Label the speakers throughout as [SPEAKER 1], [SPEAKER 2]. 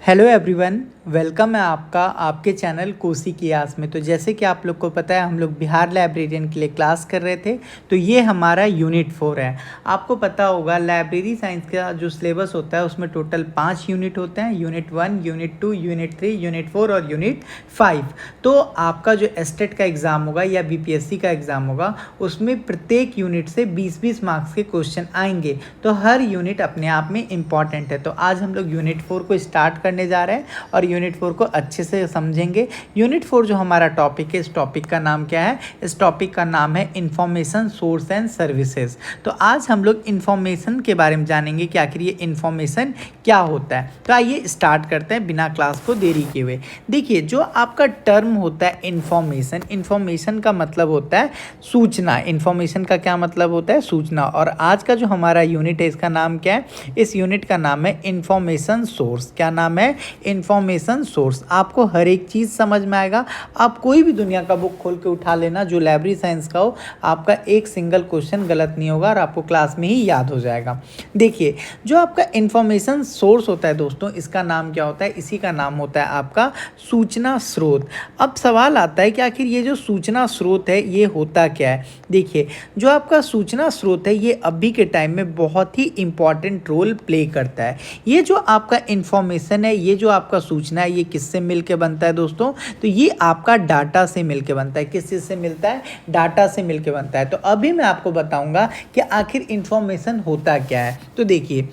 [SPEAKER 1] Hello everyone, welcome है आपका आपके चैनल कोसी की आस में। तो जैसे कि आप लोग को पता है, हम लोग बिहार लाइब्रेरियन के लिए क्लास कर रहे थे। तो ये हमारा यूनिट 4 है। आपको पता होगा लाइब्रेरी साइंस का जो सिलेबस होता है उसमें टोटल 5 यूनिट होते हैं। यूनिट 1, यूनिट 2, यूनिट 3, यूनिट 4 और यूनिट 5। तो आपका जो एस्टेट का एग्ज़ाम होगा या बीपीएससी का एग्ज़ाम होगा, उसमें प्रत्येक यूनिट से 20-20 मार्क्स के क्वेश्चन आएंगे। तो हर यूनिट अपने आप में इम्पॉर्टेंट है। तो आज हम लोग यूनिट 4 को स्टार्ट करने जा रहे हैं और यूनिट 4 को अच्छे से समझेंगे। यूनिट 4 जो हमारा टॉपिक है, इस टॉपिक का नाम क्या है? इस टॉपिक का नाम है इंफॉर्मेशन सोर्स एंड सर्विसेज। तो आज हम लोग इंफॉर्मेशन के बारे में जानेंगे कि आखिर ये इंफॉर्मेशन क्या होता है। तो आइए स्टार्ट करते हैं बिना क्लास को देरी किए हुए। देखिए, जो आपका टर्म होता है इंफॉर्मेशन, इंफॉर्मेशन का मतलब होता है सूचना। इंफॉर्मेशन का क्या मतलब होता है? सूचना। और आज का जो हमारा यूनिट है, इसका नाम क्या है? इस यूनिट का नाम है इंफॉर्मेशन सोर्स। क्या नाम है? Information source. आपको हर एक चीज़ समझ में आएगा। आप कोई भी दुनिया का बुक खोल के उठा लेना जो लाइब्रेरी साइंस का हो, आपका एक सिंगल क्वेश्चन गलत नहीं होगा और आपको क्लास में ही याद हो जाएगा। देखिए, जो आपका इंफॉर्मेशन सोर्स होता है दोस्तों, इसका नाम क्या होता है? इसी का नाम होता है आपका सूचना स्रोत। अब सवाल आता है कि आखिर ये जो सूचना स्रोत है ये होता क्या है? देखिए, जो आपका सूचना स्रोत है ये अभी के टाइम में बहुत ही इंपॉर्टेंट रोल प्ले करता है। ये जो आपका इंफॉर्मेशन है, ये जो आपका सूचना है, ये किससे मिलके बनता है दोस्तों? तो ये आपका डाटा से मिलके बनता है। किस चीज़ से मिलता है? डाटा से मिलके बनता है। तो अभी मैं आपको बताऊंगा कि आखिर इंफॉर्मेशन होता क्या है। तो देखिए,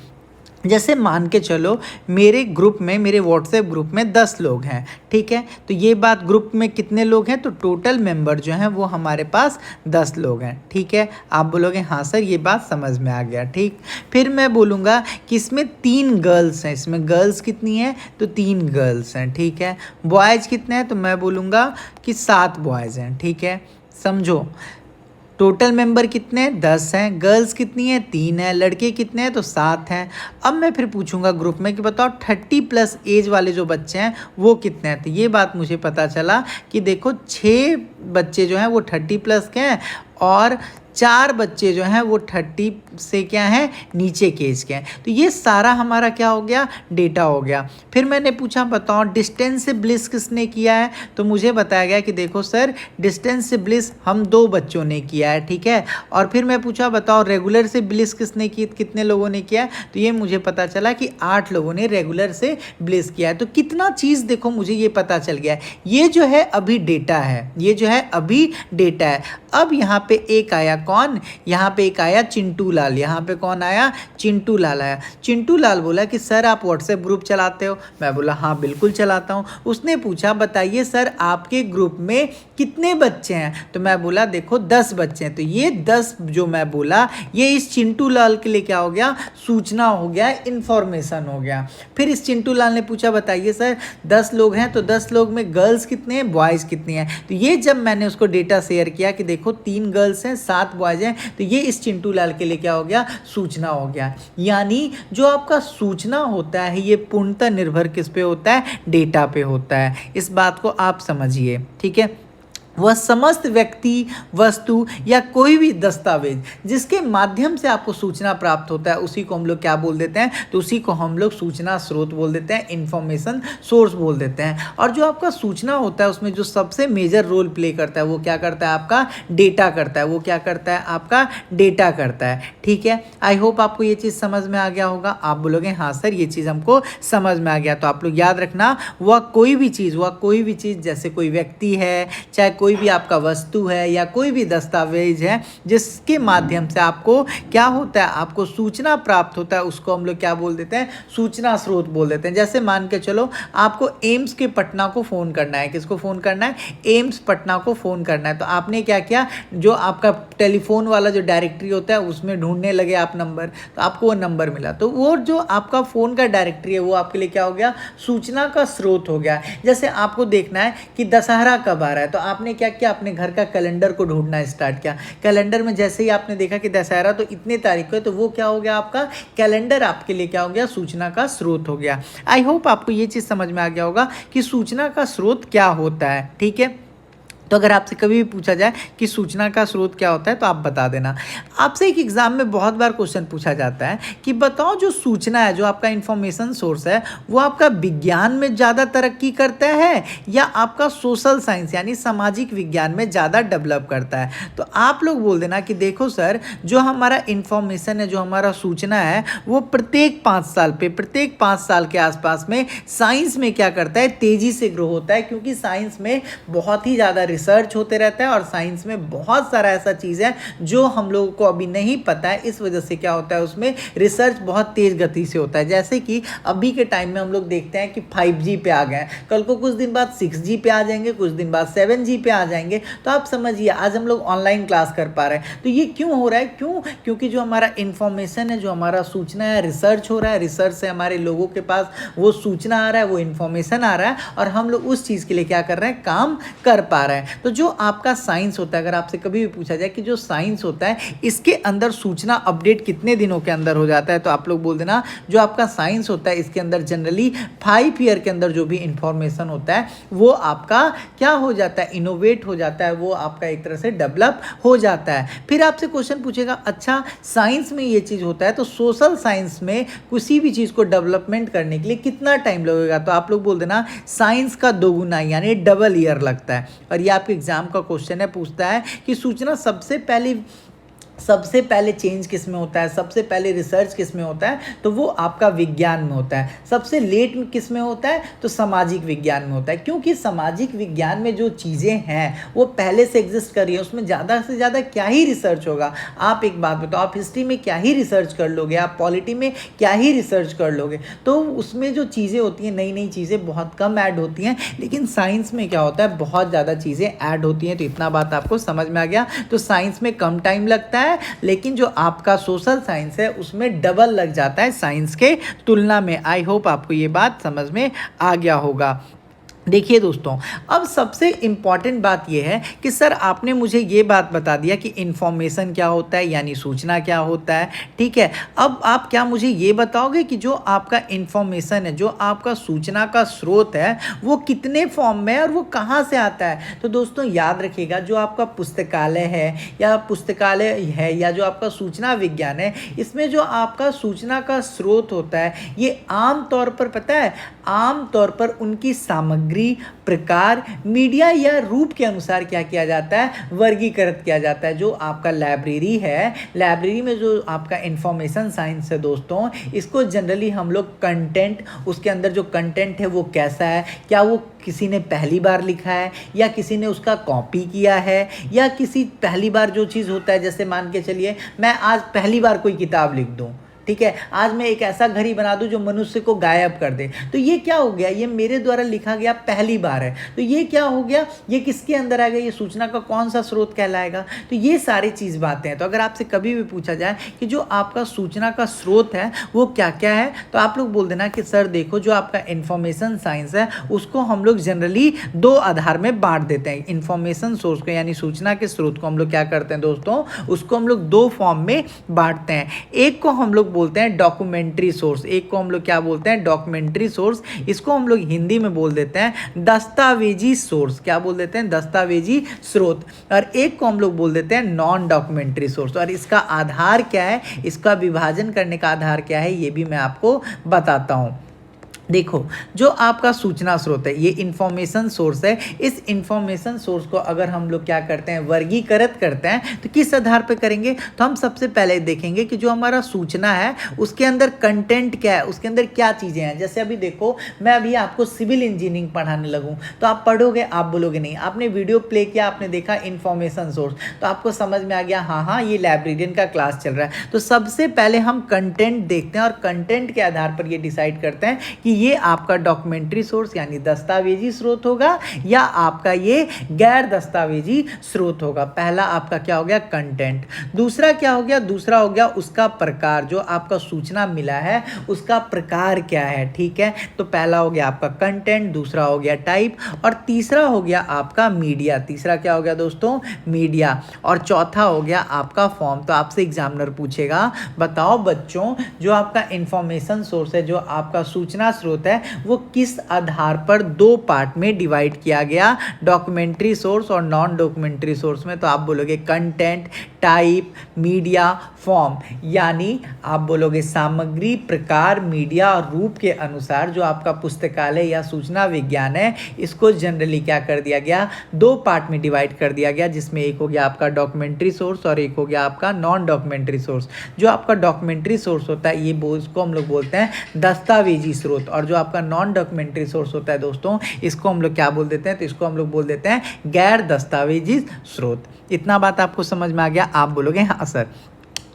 [SPEAKER 1] जैसे मान के चलो मेरे ग्रुप में, मेरे व्हाट्सएप ग्रुप में 10 लोग हैं, ठीक है। तो ये बात, ग्रुप में कितने लोग हैं? तो टोटल मेंबर जो हैं वो हमारे पास 10 लोग हैं, ठीक है। आप बोलोगे हाँ सर ये बात समझ में आ गया, ठीक। फिर मैं बोलूँगा कि इसमें 3 गर्ल्स हैं। इसमें गर्ल्स कितनी हैं? तो 3 गर्ल्स हैं, ठीक है। बॉयज़ कितने हैं? तो मैं बोलूँगा कि 7 बॉयज़ हैं, ठीक है। समझो, टोटल मेंबर कितने हैं? 10 हैं। गर्ल्स कितनी हैं? 3 हैं। लड़के कितने हैं? तो 7 हैं। अब मैं फिर पूछूंगा ग्रुप में कि बताओ 30+ एज वाले जो बच्चे हैं वो कितने हैं? तो ये बात मुझे पता चला कि देखो 6 बच्चे जो हैं वो 30+ के हैं और 4 बच्चे जो हैं वो 30 से क्या हैं? नीचे के एज के हैं। तो ये सारा हमारा क्या हो गया? डेटा हो गया। फिर मैंने पूछा बताओ डिस्टेंस से ब्लिस किसने किया है? तो मुझे बताया गया कि देखो सर, डिस्टेंस से ब्लिस हम 2 बच्चों ने किया है, ठीक है। और फिर मैं पूछा बताओ रेगुलर से ब्लिस किसने की, कितने लोगों ने किया है? तो ये मुझे पता चला कि 8 लोगों ने रेगुलर से ब्लिस किया है। तो कितना चीज़ देखो मुझे ये पता चल गया है। ये जो है अभी डेटा है, ये जो है अभी डेटा है। अब यहाँ पे एक आया, कौन? यहाँ पे एक आया चिंटू लाल। यहाँ पे कौन आया? चिंटू लाल आया। चिंटू लाल बोला कि सर आप व्हाट्सएप ग्रुप चलाते हो? मैं बोला हाँ बिल्कुल चलाता हूँ। उसने पूछा बताइए सर आपके ग्रुप में कितने बच्चे हैं? तो मैं बोला देखो 10 बच्चे हैं। तो ये 10 जो मैं बोला, ये इस चिंटू लाल के लिए क्या हो गया? सूचना हो गया, इंफॉर्मेशन हो गया। फिर इस चिंटू लाल ने पूछा बताइए सर 10 लोग हैं तो 10 लोग में गर्ल्स कितने हैं, बॉयज़ कितने हैं? तो ये जब मैंने उसको डेटा शेयर किया कि देखो 3 गर्ल्स हैं 7 बॉयज़ हैं, तो ये इस चिंटू लाल के लिए क्या हो गया? सूचना हो गया। यानी जो आपका सूचना होता है ये पूर्णतः निर्भर किस पे होता है? डेटा पे होता है। इस बात को आप समझिए, ठीक है। वह समस्त व्यक्ति, वस्तु या कोई भी दस्तावेज जिसके माध्यम से आपको सूचना प्राप्त होता है उसी को हम लोग क्या बोल देते हैं? तो उसी को हम लोग सूचना स्रोत बोल देते हैं, इंफॉर्मेशन सोर्स बोल देते हैं। और जो आपका सूचना होता है उसमें जो सबसे मेजर रोल प्ले करता है वो क्या करता है? आपका डेटा करता है। वो क्या करता है? आपका डेटा करता है, ठीक है। आई होप आपको ये चीज़ समझ में आ गया होगा। आप बोलोगे हाँ सर ये चीज़ हमको समझ में आ गया। तो आप लोग याद रखना, वह कोई भी चीज़ जैसे कोई व्यक्ति है, चाहे कोई भी आपका वस्तु है या कोई भी दस्तावेज है जिसके माध्यम से आपको क्या होता है? आपको सूचना प्राप्त होता है, उसको हम लोग क्या बोल देते हैं? सूचना स्रोत बोल देते हैं। जैसे मान के चलो आपको एम्स के पटना को फ़ोन करना है। किसको फ़ोन करना है? एम्स पटना को फ़ोन करना है। तो आपने क्या किया? जो आपका टेलीफोन वाला जो डायरेक्टरी होता है उसमें ढूंढने लगे आप नंबर, तो आपको वो नंबर मिला। तो वो जो आपका फ़ोन का डायरेक्टरी है वो आपके लिए क्या हो गया? सूचना का स्रोत हो गया। जैसे आपको देखना है कि दशहरा कब आ रहा है, तो आपने क्या किया? अपने घर का कैलेंडर को ढूंढना स्टार्ट किया। कैलेंडर में जैसे ही आपने देखा कि दशहरा तो इतने तारीख को है, तो वो क्या हो गया? आपका कैलेंडर आपके लिए क्या हो गया? सूचना का स्रोत हो गया। आई होप आपको ये चीज़ समझ में आ गया होगा कि सूचना का स्रोत क्या होता है, ठीक है। तो अगर आपसे कभी भी पूछा जाए कि सूचना का स्रोत क्या होता है तो आप बता देना। आपसे एक एग्ज़ाम में बहुत बार क्वेश्चन पूछा जाता है कि बताओ जो सूचना है, जो आपका इन्फॉर्मेशन सोर्स है, वो आपका विज्ञान में ज़्यादा तरक्की करता है या आपका सोशल साइंस यानी सामाजिक विज्ञान में ज़्यादा डेवलप करता है। तो आप लोग बोल देना कि देखो सर, जो हमारा इन्फॉर्मेशन है, जो हमारा सूचना है, वो प्रत्येक 5 साल के आसपास में साइंस में क्या करता है, तेज़ी से ग्रो होता है, क्योंकि साइंस में बहुत ही ज़्यादा रिसर्च होते रहता है और साइंस में बहुत सारा ऐसा चीज़ है जो हम लोगों को अभी नहीं पता है। इस वजह से क्या होता है, उसमें रिसर्च बहुत तेज़ गति से होता है। जैसे कि अभी के टाइम में हम लोग देखते हैं कि 5G पे आ गए हैं, कल को कुछ दिन बाद 6G पे आ जाएंगे, कुछ दिन बाद 7G पे आ जाएंगे। तो आप समझिए आज हम लोग ऑनलाइन क्लास कर पा रहे हैं। तो ये क्यों हो रहा है? क्योंकि जो हमारा इन्फॉर्मेशन है, जो हमारा सूचना है, रिसर्च हो रहा है, रिसर्च से हमारे लोगों के पास वो सूचना आ रहा है, वो इन्फॉर्मेशन आ रहा है और हम लोग उस चीज़ के लिए क्या कर रहे हैं, काम कर पा रहे हैं। तो जो आपका साइंस होता है, अगर आपसे कभी भी पूछा जाए कि जो साइंस होता है इसके अंदर सूचना अपडेट कितने दिनों के अंदर हो जाता है, तो आप लोग बोल देना जो आपका साइंस होता है इसके अंदर जनरली 5 ईयर के अंदर जो भी इंफॉर्मेशन होता है वो आपका क्या हो जाता है, इनोवेट हो जाता है, वो आपका एक तरह से डेवलप हो जाता है। फिर आपसे क्वेश्चन पूछेगा, अच्छा साइंस में ये चीज़ होता है तो सोशल साइंस में किसी भी चीज़ को डेवलपमेंट करने के लिए कितना टाइम लगेगा, तो आप लोग बोल देना साइंस का दोगुना यानी डबल ईयर लगता है। और ये आपके एग्जाम का क्वेश्चन है, पूछता है कि सूचना सबसे पहले चेंज किस में होता है, सबसे पहले रिसर्च किस में होता है, तो वो आपका विज्ञान में होता है। सबसे लेट किस में होता है, तो सामाजिक विज्ञान में होता है, क्योंकि सामाजिक विज्ञान में जो चीज़ें हैं वो पहले से एग्जिस्ट कर रही है, उसमें ज़्यादा से ज़्यादा क्या ही रिसर्च होगा। आप एक बात बताओ, आप हिस्ट्री में क्या ही रिसर्च कर लोगे, आप पॉलिटी में क्या ही रिसर्च कर लोगे, तो उसमें जो चीज़ें होती हैं, नई नई चीज़ें बहुत कम ऐड होती हैं। लेकिन साइंस में क्या होता है, बहुत ज़्यादा चीज़ें ऐड होती हैं। तो इतना बात आपको समझ में आ गया। तो साइंस में कम टाइम लगता है, लेकिन जो आपका सोशल साइंस है उसमें डबल लग जाता है साइंस के तुलना में। आई होप आपको ये बात समझ में आ गया होगा। देखिए दोस्तों, अब सबसे इम्पॉर्टेंट बात यह है कि सर आपने मुझे ये बात बता दिया कि इन्फॉर्मेशन क्या होता है यानी सूचना क्या होता है, ठीक है। अब आप क्या मुझे ये बताओगे कि जो आपका इन्फॉर्मेशन है, जो आपका सूचना का स्रोत है, वो कितने फॉर्म में है और वो कहाँ से आता है। तो दोस्तों याद रखिएगा, जो आपका पुस्तकालय है या जो आपका सूचना विज्ञान है, इसमें जो आपका सूचना का स्रोत होता है ये आम तौर पर पता है, आम तौर पर उनकी सामग्री, प्रकार, मीडिया या रूप के अनुसार क्या किया जाता है, वर्गीकृत किया जाता है। जो आपका लाइब्रेरी है, लाइब्रेरी में जो आपका इंफॉर्मेशन साइंस है दोस्तों, इसको जनरली हम लोग कंटेंट, उसके अंदर जो कंटेंट है वो कैसा है, क्या वो किसी ने पहली बार लिखा है या किसी ने उसका कॉपी किया है, या किसी पहली बार जो चीज़ होता है, जैसे मान के चलिए मैं आज पहली बार कोई किताब लिख दूँ, ठीक है, आज मैं एक ऐसा घड़ी बना दूं जो मनुष्य को गायब कर दे, तो ये क्या हो गया, ये मेरे द्वारा लिखा गया पहली बार है। तो ये क्या हो गया, ये किसके अंदर आ गया, ये सूचना का कौन सा स्रोत कहलाएगा। तो ये सारी चीज़ बातें हैं। तो अगर आपसे कभी भी पूछा जाए कि जो आपका सूचना का स्रोत है वो क्या क्या है, तो आप लोग बोल देना कि सर देखो, जो आपका इंफॉर्मेशन साइंस है उसको हम लोग जनरली 2 आधार में बांट देते हैं। इंफॉर्मेशन सोर्स को यानी सूचना के स्रोत को हम लोग क्या करते हैं दोस्तों, उसको हम लोग 2 फॉर्म में बांटते हैं। एक को हम लोग बोलते हैं डॉक्यूमेंट्री सोर्स, एक को हम लोग क्या बोलते हैं, डॉक्यूमेंट्री सोर्स। इसको हम लोग हिंदी में बोल देते हैं दस्तावेजी सोर्स। क्या बोल देते हैं, दस्तावेजी स्रोत। और एक को हम लोग बोल देते हैं नॉन डॉक्यूमेंट्री सोर्स। और इसका आधार क्या है, इसका विभाजन करने का आधार क्या है, ये भी मैं आपको बताता हूँ। देखो, जो आपका सूचना स्रोत है ये इंफॉर्मेशन सोर्स है। इस इंफॉर्मेशन सोर्स को अगर हम लोग क्या करते हैं, वर्गीकृत करते हैं, तो किस आधार पर करेंगे, तो हम सबसे पहले देखेंगे कि जो हमारा सूचना है उसके अंदर कंटेंट क्या है, उसके अंदर क्या चीज़ें हैं। जैसे अभी देखो, मैं अभी आपको सिविल इंजीनियरिंग पढ़ाने लगूँ, तो आप पढ़ोगे, आप बोलोगे नहीं, आपने वीडियो प्ले किया, आपने देखा इंफॉर्मेशन सोर्स, तो आपको समझ में आ गया हाँ ये लाइब्रेरियन का क्लास चल रहा है। तो सबसे पहले हम कंटेंट देखते हैं और कंटेंट के आधार पर ये डिसाइड करते हैं कि ये आपका डॉक्यूमेंट्री सोर्स यानी दस्तावेजी स्रोत होगा या आपका ये गैर दस्तावेजी स्रोत होगा। पहला आपका क्या हो गया, कंटेंट। दूसरा क्या हो गया, दूसरा हो गया उसका प्रकार, जो आपका सूचना मिला है उसका प्रकार क्या है, ठीक है। तो पहला हो गया आपका कंटेंट, दूसरा हो गया टाइप, और तीसरा हो गया आपका मीडिया। तीसरा क्या हो गया दोस्तों, मीडिया। और चौथा हो गया आपका फॉर्म। तो आपसे एग्जामिनर पूछेगा, बताओ बच्चों, जो आपका इंफॉर्मेशन सोर्स है, जो आपका सूचना स्रोत है वो किस आधार पर दो पार्ट में डिवाइड किया गया, डॉक्यूमेंट्री सोर्स और नॉन डॉक्यूमेंट्री सोर्स में। तो आप बोलोगे कंटेंट, टाइप, मीडिया, फॉर्म, यानी आप बोलोगे सामग्री, प्रकार, मीडिया और रूप के अनुसार जो आपका पुस्तकालय या सूचना विज्ञान है इसको जनरली क्या कर दिया गया, दो पार्ट में डिवाइड कर दिया गया, जिसमें एक हो गया आपका डॉक्यूमेंट्री सोर्स और एक हो गया आपका नॉन डॉक्यूमेंट्री सोर्स। जो आपका डॉक्यूमेंट्री सोर्स होता है ये इसको हम लोग बोलते हैं दस्तावेजी स्रोत, और जो आपका नॉन डॉक्यूमेंट्री सोर्स होता है दोस्तों इसको हम लोग क्या बोल देते हैं, तो इसको हम लोग बोल देते हैं गैर दस्तावेजी स्रोत। इतना बात आपको समझ में आ गया? आप बोलोगे हाँ सर।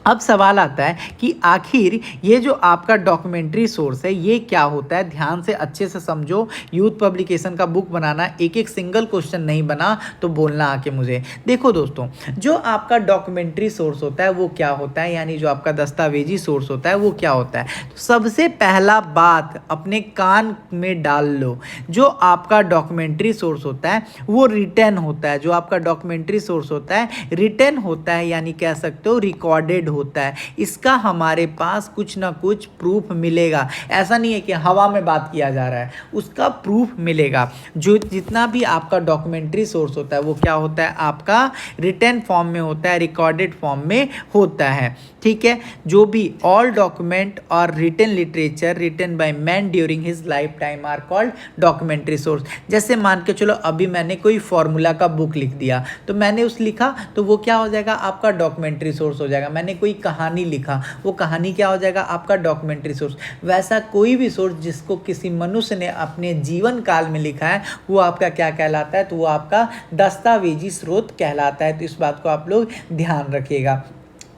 [SPEAKER 1] अब सवाल आता है कि आखिर ये जो आपका डॉक्यूमेंट्री सोर्स है ये क्या होता है। ध्यान से अच्छे से समझो, यूथ पब्लिकेशन का बुक बनाना, एक एक सिंगल क्वेश्चन नहीं बना तो बोलना आके मुझे। देखो दोस्तों, जो आपका डॉक्यूमेंट्री सोर्स होता है वो क्या होता है, यानी जो आपका दस्तावेजी सोर्स होता है वो क्या होता है। तो सबसे पहला बात अपने कान में डाल लो, जो आपका डॉक्यूमेंट्री सोर्स होता है वो रिटन होता है। जो आपका डॉक्यूमेंट्री सोर्स होता है रिटन होता है, यानी कह सकते हो रिकॉर्डेड होता है। इसका हमारे पास कुछ ना कुछ प्रूफ मिलेगा, ऐसा नहीं है कि हवा में बात किया जा रहा है, उसका प्रूफ मिलेगा। जो जितना भी आपका डॉक्यूमेंट्री सोर्स होता है वो क्या होता है, आपका रिटन फॉर्म में होता है, रिकॉर्डेड फॉर्म में होता है। ठीक है, जो भी ऑल डॉक्यूमेंट और written literature written by man during his life time are called documentary source. जैसे मान के चलो अभी मैंने कोई फॉर्मूला का बुक लिख दिया, तो मैंने उस लिखा तो वो क्या हो जाएगा, आपका डॉक्यूमेंट्री सोर्स हो जाएगा। मैंने कोई कहानी लिखा, वो कहानी क्या हो जाएगा, आपका डॉक्यूमेंट्री सोर्स। वैसा कोई भी सोर्स जिसको किसी मनुष्य ने अपने जीवन काल में लिखा है वो आपका क्या कहलाता है, तो वो आपका दस्तावेजी स्रोत कहलाता है। तो इस बात को आप लोग ध्यान रखिएगा।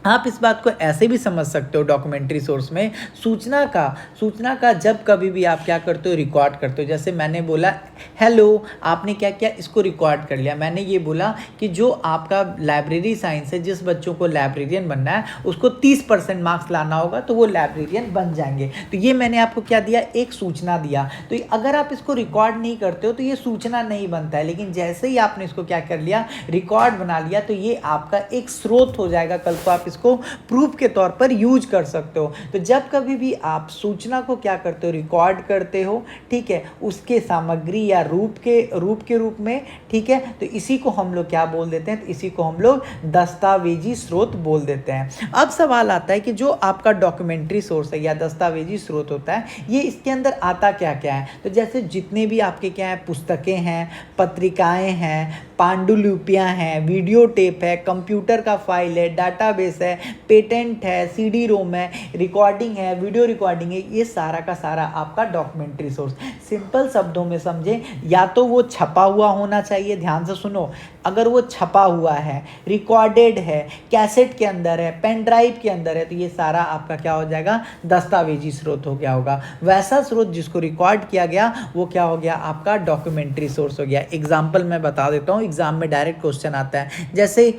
[SPEAKER 1] आप इस बात को ऐसे भी समझ सकते हो, डॉक्यूमेंट्री सोर्स में सूचना का जब कभी भी आप क्या करते हो, रिकॉर्ड करते हो। जैसे मैंने बोला हेलो, आपने क्या किया, इसको रिकॉर्ड कर लिया। मैंने ये बोला कि जो आपका लाइब्रेरी साइंस है, जिस बच्चों को लाइब्रेरियन बनना है उसको 30% मार्क्स लाना होगा तो वो लाइब्रेरियन बन जाएंगे। तो ये मैंने आपको क्या दिया, एक सूचना दिया। तो अगर आप इसको रिकॉर्ड नहीं करते हो तो ये सूचना नहीं बनता है, लेकिन जैसे ही आपने इसको क्या कर लिया, रिकॉर्ड बना लिया, तो ये आपका एक स्रोत हो जाएगा। कल को आप इसको प्रूफ के तौर पर यूज कर सकते हो। तो जब कभी भी आप सूचना को क्या करते हो, रिकॉर्ड करते हो, ठीक है, उसके सामग्री या रूप के रूप में, ठीक है, तो इसी को हम लोग क्या बोल देते हैं, तो इसी को हम लोग दस्तावेजी स्रोत बोल देते हैं। अब सवाल आता है कि जो आपका डॉक्यूमेंट्री सोर्स है या दस्तावेजी स्रोत होता है ये इसके अंदर आता क्या क्या है। तो जैसे जितने भी आपके क्या है, पुस्तकें हैं, पत्रिकाएं हैं, पांडुलिपियां हैं, वीडियो टेप है, कंप्यूटर का फाइल है, डाटाबेस है, पेटेंट है, सीडी रोम है, रिकॉर्डिंग है, वीडियो रिकॉर्डिंग है, ये सारा का सारा आपका डॉक्यूमेंट्री सोर्स। सिंपल शब्दों में समझे, या तो वो छपा हुआ होना चाहिए, ध्यान से सुनो, अगर वो छपा हुआ है, रिकॉर्डेड है, कैसेट के अंदर है, पेन ड्राइव के अंदर है, तो ये सारा आपका क्या हो जाएगा, दस्तावेजी स्रोत हो गया होगा। वैसा स्रोत जिसको रिकॉर्ड किया गया वो क्या हो गया, आपका डॉक्यूमेंट्री सोर्स हो गया। एग्जाम्पल मैं बता देता हूँ, एग्जाम में डायरेक्ट क्वेश्चन आता है। जैसे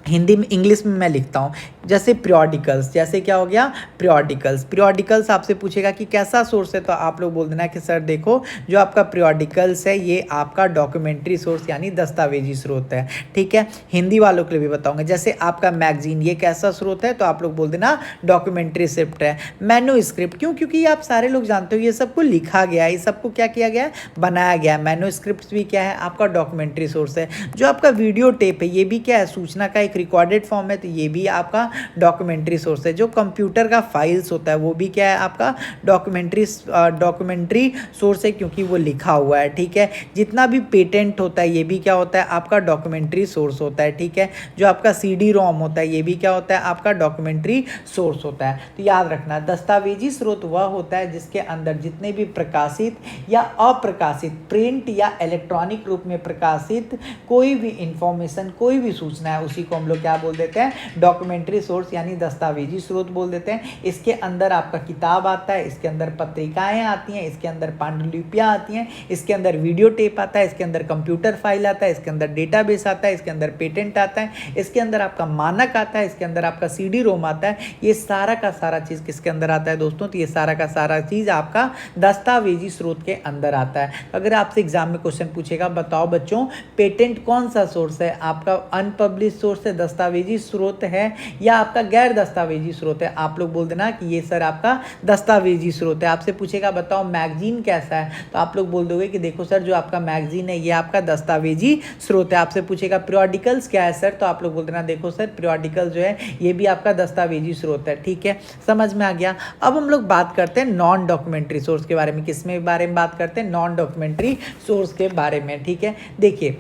[SPEAKER 1] हिंदी में, इंग्लिश में मैं लिखता हूँ, जैसे पीरियोडिकल्स, जैसे क्या हो गया, पीरियोडिकल्स आपसे पूछेगा कि कैसा सोर्स है, तो आप लोग बोल देना कि सर देखो जो आपका पीरियोडिकल्स है ये आपका डॉक्यूमेंट्री सोर्स यानी दस्तावेजी स्रोत है। ठीक है, हिंदी वालों के लिए भी बताऊंगा। जैसे आपका मैगजीन, ये कैसा स्रोत है, तो आप लोग बोल देना डॉक्यूमेंट्री स्क्रिप्ट है। मैन्युस्क्रिप्ट, क्यों, क्योंकि आप सारे लोग जानते हो ये सबको लिखा गया है, ये सबको क्या किया गया है, बनाया गया है। मैन्युस्क्रिप्ट भी क्या है, आपका डॉक्यूमेंट्री सोर्स है। जो आपका वीडियो टेप है ये भी क्या है, सूचना का एक रिकॉर्डेड फॉर्म है, तो ये भी आपका डॉक्यूमेंट्री सोर्स है। जो कंप्यूटर का फाइल्स होता है वो भी क्या है, आपका डॉक्यूमेंट्री सोर्स है, क्योंकि वो लिखा हुआ है। ठीक है, जितना भी पेटेंट होता है ये भी क्या होता है, आपका डॉक्यूमेंट्री सोर्स होता है। ठीक है, जो आपका सीडी रोम होता है ये भी क्या होता है, आपका डॉक्यूमेंट्री सोर्स होता है। तो याद रखना, दस्तावेजी स्रोत वह होता है जिसके अंदर जितने भी प्रकाशित या अप्रकाशित, प्रिंट या इलेक्ट्रॉनिक रूप में प्रकाशित कोई भी इंफॉर्मेशन, कोई भी सूचना है, उसी को हम लोग क्या बोल देते हैं, डॉक्यूमेंट्री सोर्स यानी दस्तावेजी स्रोत बोल देते हैं। इसके अंदर आपका किताब आता है, इसके अंदर पत्रिकाएं आती हैं, इसके अंदर पांडुलिपियां आती हैं, इसके अंदर वीडियो टेप आता है, इसके अंदर कंप्यूटर फाइल आता है, इसके अंदर डेटाबेस आता है, इसके अंदर पेटेंट आता है, इसके अंदर आपका मानक आता है, इसके अंदर आपका सीडी रोम आता है। ये सारा का सारा चीज़ किसके अंदर आता है दोस्तों, तो ये सारा का सारा चीज़ आपका दस्तावेजी स्रोत के अंदर आता है। अगर आपसे एग्जाम में क्वेश्चन पूछेगा, बताओ बच्चों पेटेंट कौन सा सोर्स है, आपका अनपब्लिश सोर्स है, दस्तावेजी स्रोत है या आपका गैर दस्तावेजी स्रोत है। आप लोग बोल देना कि ये सर आपका दस्तावेजी स्रोत है। आपसे पूछेगा बताओ मैगजीन कैसा है, तो आप लोग बोल दोगे कि देखो सर जो आपका मैगजीन है ये आपका दस्तावेजी स्रोत है। आपसे पूछेगा पीरियोडिकल्स क्या है सर, तो आप लोग बोल देना देखो सर पीरियोडिकल जो है ये भी आपका दस्तावेजी स्रोत है। ठीक है, समझ में आ गया। अब हम लोग बात करते हैं नॉन डॉक्यूमेंट्री सोर्स के बारे में। किसमें बारे में बात करते हैं? नॉन डॉक्यूमेंट्री सोर्स के बारे में। ठीक है, देखिए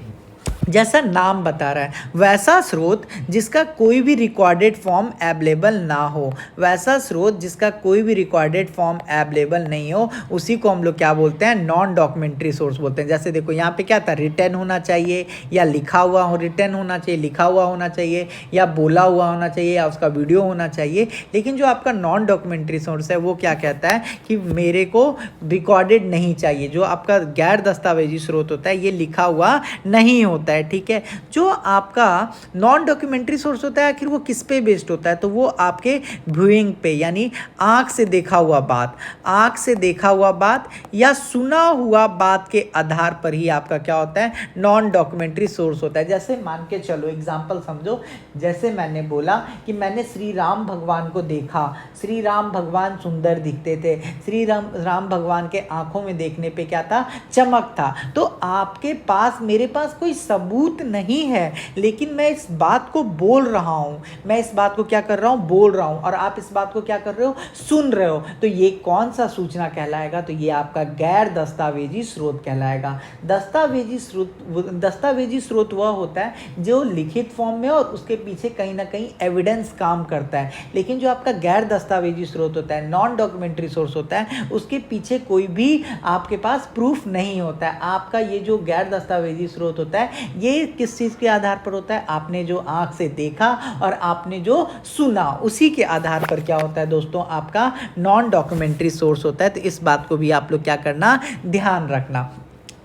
[SPEAKER 1] जैसा नाम बता रहा है वैसा स्रोत जिसका कोई भी रिकॉर्डेड फॉर्म अवेलेबल ना हो, वैसा स्रोत जिसका कोई भी रिकॉर्डेड फॉर्म अवेलेबल नहीं हो, उसी को हम लोग क्या बोलते हैं? नॉन डॉक्यूमेंट्री सोर्स बोलते हैं। जैसे देखो यहाँ पे क्या था, रिटन होना चाहिए या लिखा हुआ हो, रिटन होना चाहिए, लिखा हुआ होना चाहिए या बोला हुआ होना चाहिए या उसका वीडियो होना चाहिए। लेकिन जो आपका नॉन डॉक्यूमेंट्री सोर्स है वो क्या कहता है कि मेरे को रिकॉर्डेड नहीं चाहिए। जो आपका गैर दस्तावेजी स्रोत होता है ये लिखा हुआ नहीं होता है। ठीक है, जो आपका नॉन डॉक्यूमेंट्री सोर्स होता है आखिर वो किस पे बेस्ड होता है? तो वो आपके व्यूइंग पे, यानी आंख से देखा हुआ बात, आंख से देखा हुआ बात या सुना हुआ बात के आधार पर ही आपका क्या होता है? नॉन डॉक्यूमेंट्री सोर्स होता है। जैसे मान के चलो एग्जांपल समझो, जैसे मैंने बोला कि मैंने श्री राम भगवान को देखा, श्री राम भगवान सुंदर दिखते थे, श्री राम भगवान के आंखों में देखने पे क्या था? चमक था। तो आपके पास, मेरे पास कोई सबूत नहीं है, लेकिन मैं इस बात को बोल रहा हूं, मैं इस बात को क्या कर रहा हूं? बोल रहा हूं, और आप इस बात को क्या कर रहे हो? सुन रहे हो। तो ये कौन सा सूचना कहलाएगा? तो ये आपका गैर दस्तावेजी स्रोत कहलाएगा। दस्तावेजी स्रोत वह होता है जो लिखित फॉर्म में और उसके पीछे कहीं ना कहीं एविडेंस काम करता है। लेकिन जो आपका गैर दस्तावेजी स्रोत होता है, नॉन डॉक्यूमेंट्री सोर्स होता है, उसके पीछे कोई भी आपके पास प्रूफ नहीं होता है। आपका ये जो गैर दस्तावेजी स्रोत होता है ये किस चीज़ के आधार पर होता है? आपने जो आंख से देखा और आपने जो सुना, उसी के आधार पर क्या होता है दोस्तों? आपका नॉन डॉक्यूमेंट्री सोर्स होता है। तो इस बात को भी आप लोग क्या करना? ध्यान रखना।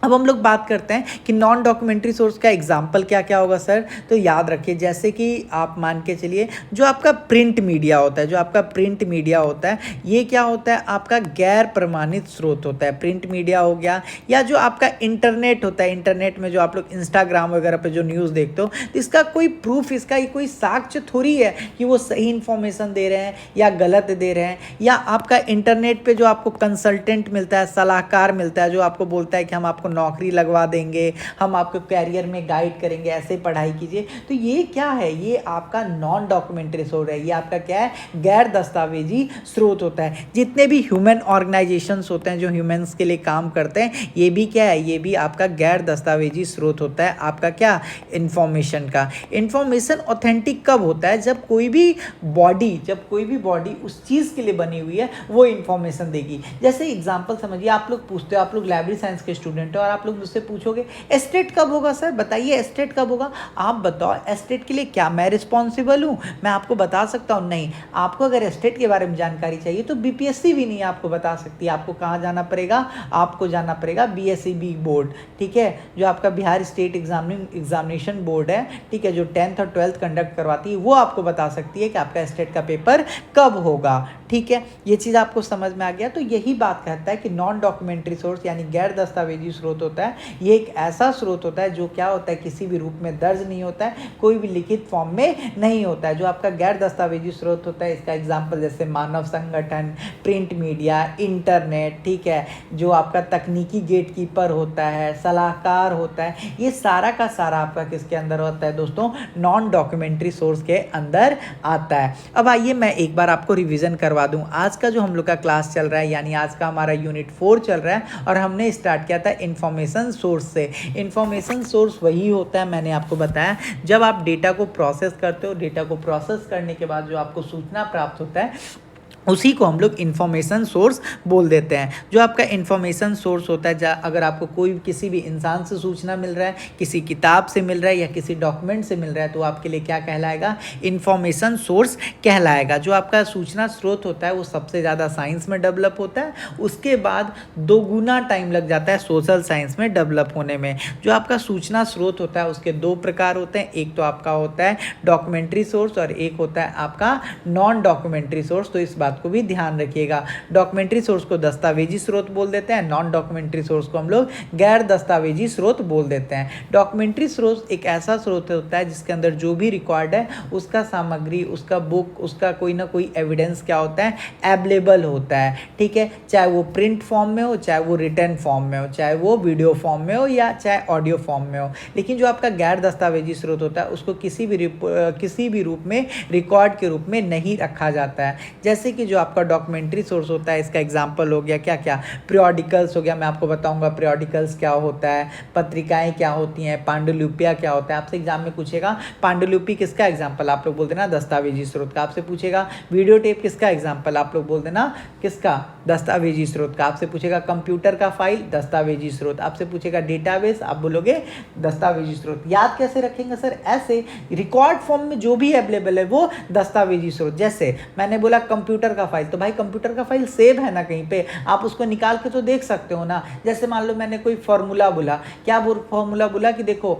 [SPEAKER 1] अब हम लोग बात करते हैं कि नॉन डॉक्यूमेंट्री सोर्स का एग्जाम्पल क्या क्या होगा सर। तो याद रखिए, जैसे कि आप मान के चलिए जो आपका प्रिंट मीडिया होता है, जो आपका प्रिंट मीडिया होता है ये क्या होता है? आपका गैर प्रमाणित स्रोत होता है। प्रिंट मीडिया हो गया, या जो आपका इंटरनेट होता है, इंटरनेट में जो आप लोग इंस्टाग्राम वगैरह पर जो न्यूज़ देखते हो, तो इसका कोई प्रूफ, इसका कोई साक्ष्य थोड़ी है कि वो सही इन्फॉर्मेशन दे रहे हैं या गलत दे रहे हैं। या आपका इंटरनेट पर जो आपको कंसल्टेंट मिलता है, सलाहकार मिलता है, जो आपको बोलता है कि हम आपको नौकरी लगवा देंगे, हम आपको कैरियर में गाइड करेंगे, ऐसे पढ़ाई कीजिए, तो ये क्या है? ये आपका नॉन डॉक्यूमेंट्री सोर्स है। ये आपका क्या है? गैर दस्तावेजी स्रोत होता है। जितने भी ह्यूमन ऑर्गेनाइजेशंस होते हैं जो ह्यूमंस के लिए काम करते हैं, ये भी क्या है? ये भी आपका गैर दस्तावेजी स्रोत होता है। आपका क्या? इंफॉर्मेशन का। इंफॉर्मेशन ऑथेंटिक कब होता है? जब कोई भी बॉडी उस चीज़ के लिए बनी हुई है वो इंफॉर्मेशन देगी। जैसे एग्जाम्पल समझिए, आप लोग पूछते हो, आप लोग लाइब्रेरी साइंस के स्टूडेंट हो और आप लोग मुझसे पूछोगे एस्टेट कब होगा सर, बताइए एस्टेट कब होगा। आप बताओ एस्टेट के लिए क्या मैं रिस्पॉन्सिबल हूँ? मैं आपको बता सकता हूँ? नहीं। आपको अगर एस्टेट के बारे में जानकारी चाहिए तो बीपीएससी भी नहीं आपको बता सकती। आपको कहाँ जाना पड़ेगा? आपको जाना पड़ेगा बीएसईबी बोर्ड, ठीक है, जो आपका बिहार स्टेट एग्जामिनेशन बोर्ड है, ठीक है, जो 10th और 12th कंडक्ट करवाती है, वो आपको बता सकती है कि आपका एस्टेट का पेपर कब होगा। ठीक है, ये चीज़ आपको समझ में आ गया। तो यही बात कहता है कि नॉन डॉक्यूमेंट्री सोर्स यानी गैर दस्तावेजी स्रोत होता है, ये एक ऐसा स्रोत होता है जो क्या होता है? किसी भी रूप में दर्ज नहीं होता है, कोई भी लिखित फॉर्म में नहीं होता है। जो आपका गैर दस्तावेजी स्रोत होता है, इसका एग्जाम्पल जैसे मानव संगठन, प्रिंट मीडिया, इंटरनेट, ठीक है, जो आपका तकनीकी गेट कीपर होता है, सलाहकार होता है, ये सारा का सारा आपका किसके अंदर होता है दोस्तों? नॉन डॉक्यूमेंट्री सोर्स के अंदर आता है। अब आइए मैं एक बार आपको रिवीजन करवा दूं। आज का जो हम लोग का क्लास चल रहा है, यानी आज का हमारा यूनिट 4 चल रहा है और हमने स्टार्ट किया था इंफॉर्मेशन सोर्स से। इंफॉर्मेशन सोर्स वही होता है, मैंने आपको बताया, जब आप डेटा को प्रोसेस करते हो, डेटा को प्रोसेस करने के बाद जो आपको सूचना प्राप्त होता है उसी को हम लोग इन्फॉर्मेशन सोर्स बोल देते हैं। जो आपका इन्फॉर्मेशन सोर्स होता है, अगर आपको कोई किसी भी इंसान से सूचना मिल रहा है, किसी किताब से मिल रहा है या किसी डॉक्यूमेंट से मिल रहा है, तो आपके लिए क्या कहलाएगा? इन्फॉर्मेशन सोर्स कहलाएगा। जो आपका सूचना स्रोत होता है वो सबसे ज़्यादा साइंस में डेवलप होता है, उसके बाद 2 गुना टाइम लग जाता है सोशल साइंस में डेवलप होने में। जो आपका सूचना स्रोत होता है उसके 2 प्रकार होते हैं, एक तो आपका होता है डॉक्यूमेंट्री सोर्स और एक होता है आपका नॉन डॉक्यूमेंट्री सोर्स। तो इस बात बात को भी ध्यान रखिएगा। डॉक्यूमेंट्री सोर्स को दस्तावेजी स्रोत बोल देते हैं, नॉन डॉक्यूमेंट्री सोर्स को हम लोग गैर दस्तावेजी स्रोत बोल देते हैं। डॉक्यूमेंट्री स्रोत एक ऐसा स्रोत होता है जिसके अंदर जो भी रिकॉर्ड है उसका सामग्री, उसका बुक, उसका कोई ना कोई एविडेंस क्या होता है, अवेलेबल होता है। ठीक है, चाहे वो प्रिंट फॉर्म में हो, चाहे वो रिटर्न फॉर्म में हो, चाहे वो वीडियो फॉर्म में हो या चाहे ऑडियो फॉर्म में हो। लेकिन जो आपका गैर दस्तावेजी स्रोत होता है उसको किसी भी रूप में रिकॉर्ड के रूप में नहीं रखा जाता है। जैसे कि जो आपका डॉक्यूमेंट्री सोर्स होता है, इसका एग्जाम्पल हो गया क्या क्या, पीरियोडिकल्स हो गया, मैं आपको बताऊंगा पीरियोडिकल्स क्या होता है, पत्रिकाएं क्या होती हैं, पांडुलिपियां क्या होता है। आपसे एग्जाम में पूछेगा पांडुलिपि किसका एग्जाम्पल, आप लोग बोल देना दस्तावेजी स्रोत का। आपसे पूछेगा वीडियो टेप किसका एग्जाम्पल, आप लोग बोल देना किसका, दस्तावेजी स्रोत का। आपसे पूछेगा कंप्यूटर का फाइल, दस्तावेजी स्रोत। आपसे पूछेगा डेटाबेस, आप बोलोगे दस्तावेजी स्रोत। याद कैसे रखेंगे सर, ऐसे रिकॉर्ड फॉर्म में जो भी अवेलेबल है वो दस्तावेजी स्रोत। जैसे मैंने बोला कंप्यूटर का फाइल, तो भाई कंप्यूटर का फाइल सेव है ना कहीं पे, आप उसको निकाल के तो देख सकते हो ना। जैसे मान लो मैंने कोई फॉर्मूला बोला, क्या फॉर्मूला बोला कि देखो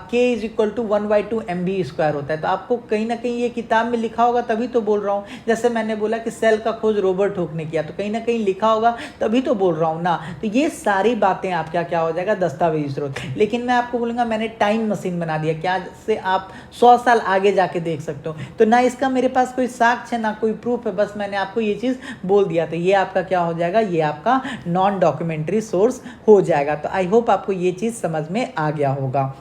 [SPEAKER 1] k = 1/2 MB² होता है, तो आपको कहीं ना कहीं ये किताब में लिखा होगा तभी तो बोल रहा हूँ। जैसे मैंने बोला कि सेल का खोज रॉबर्ट हुक ने किया, तो कहीं ना कहीं लिखा होगा तभी तो बोल रहा हूँ ना। तो ये सारी बातें आपका क्या हो जाएगा, दस्तावेजी स्रोत। लेकिन मैं आपको बोलूँगा मैंने टाइम मशीन बना दिया, क्या से आप 100 साल आगे जाके देख सकते हो। तो ना इसका मेरे पास कोई साक्ष्य है ना कोई प्रूफ है, बस मैंने आपको ये चीज़ बोल दिया। तो ये आपका क्या हो जाएगा, ये आपका नॉन डॉक्यूमेंट्री सोर्स हो जाएगा। तो आई होप आपको ये चीज़ समझ में आ गया होगा।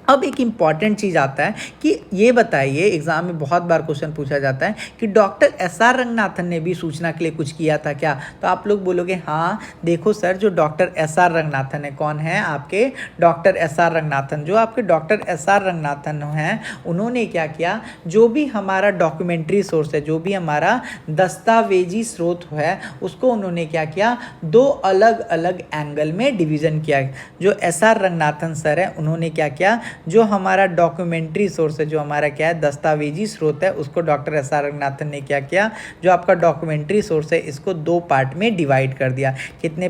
[SPEAKER 1] अब एक इम्पॉर्टेंट चीज़ आता है कि ये बताइए, एग्जाम में बहुत बार क्वेश्चन पूछा जाता है कि डॉक्टर SR रंगनाथन ने भी सूचना के लिए कुछ किया था क्या। तो आप लोग बोलोगे हाँ, देखो सर जो डॉक्टर SR रंगनाथन है, कौन है आपके डॉक्टर SR रंगनाथन। जो आपके डॉक्टर SR रंगनाथन हैं उन्होंने क्या किया, जो भी हमारा डॉक्यूमेंट्री सोर्स है, जो भी हमारा दस्तावेजी स्रोत है, उसको उन्होंने क्या किया, दो अलग अलग एंगल में डिवीज़न किया। जो SR रंगनाथन सर है उन्होंने क्या किया, जो हमारा डॉक्यूमेंट्री सोर्स है, जो हमारा क्या है दस्तावेजी स्रोत है, उसको डॉक्टर SR रंगनाथन ने क्या किया, जो आपका डॉक्यूमेंट्री सोर्स है इसको 2 पार्ट में डिवाइड कर दिया। कितने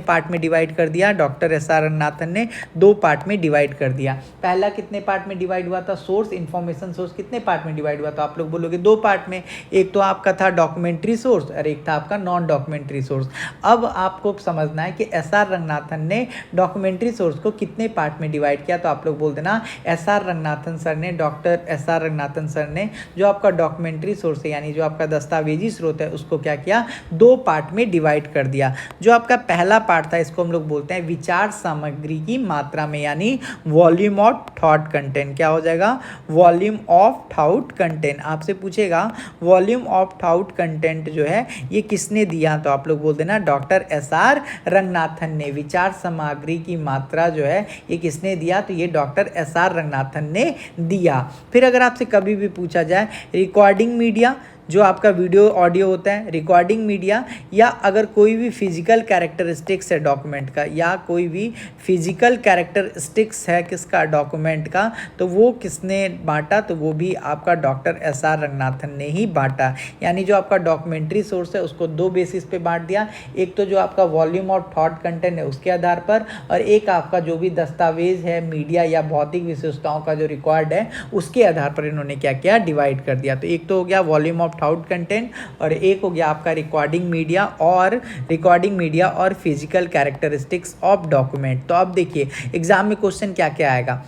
[SPEAKER 1] पार्ट में डिवाइड कर दिया, डॉक्टर SR रंगनाथन ने 2 पार्ट में डिवाइड कर दिया। पहला कितने पार्ट में डिवाइड हुआ था, सोर्स, इन्फॉर्मेशन सोर्स कितने पार्ट में डिवाइड हुआ था, आप लोग बोलोगे 2 पार्ट में। एक तो आपका था डॉक्यूमेंट्री सोर्स और एक था आपका नॉन डॉक्यूमेंट्री सोर्स। अब आपको समझना है कि SR रंगनाथन ने डॉक्यूमेंट्री सोर्स को कितने पार्ट में डिवाइड किया। तो आप लोग बोल देना SR रंगनाथन सर ने, डॉक्टर SR रंगनाथन सर ने जो आपका डॉक्यूमेंट्री सोर्स है यानी जो आपका दस्तावेजी स्रोत है उसको क्या किया, 2 पार्ट में डिवाइड कर दिया। जो आपका पहला पार्ट था इसको हम लोग बोलते हैं विचार सामग्री की मात्रा में, यानी वॉल्यूम ऑफ थॉट कंटेंट। क्या हो जाएगा, वॉल्यूम ऑफ थॉट कंटेंट। आपसे पूछेगा वॉल्यूम ऑफ थॉट कंटेंट जो है ये किसने दिया, तो आप लोग बोल देना डॉक्टर SR रंगनाथन ने। विचार सामग्री की मात्रा जो है ये किसने दिया, तो ये डॉक्टर SR रंगनाथन ने दिया। फिर अगर आपसे कभी भी पूछा जाए रिकॉर्डिंग मीडिया, जो आपका वीडियो ऑडियो होता है, रिकॉर्डिंग मीडिया, या अगर कोई भी फिजिकल कैरेक्टरिस्टिक्स है डॉक्यूमेंट का, या कोई भी फिजिकल कैरेक्टरिस्टिक्स है किसका, डॉक्यूमेंट का, तो वो किसने बांटा, तो वो भी आपका डॉक्टर SR रंगनाथन ने ही बांटा। यानी जो आपका डॉक्यूमेंट्री सोर्स है उसको 2 बेसिस पे बांट दिया। एक तो जो आपका वॉल्यूम ऑफ थॉट कंटेंट है उसके आधार पर, और एक आपका जो भी दस्तावेज है, मीडिया या भौतिक विशेषताओं का जो रिकॉर्ड है उसके आधार पर इन्होंने क्या किया, डिवाइड कर दिया। तो एक तो हो गया वॉल्यूम ऑफ थॉट कंटेंट और एक हो गया आपका रिकॉर्डिंग मीडिया और फिजिकल कैरेक्टरिस्टिक्स ऑफ डॉक्यूमेंट। तो अब देखिए एग्जाम में क्वेश्चन क्या क्या आएगा।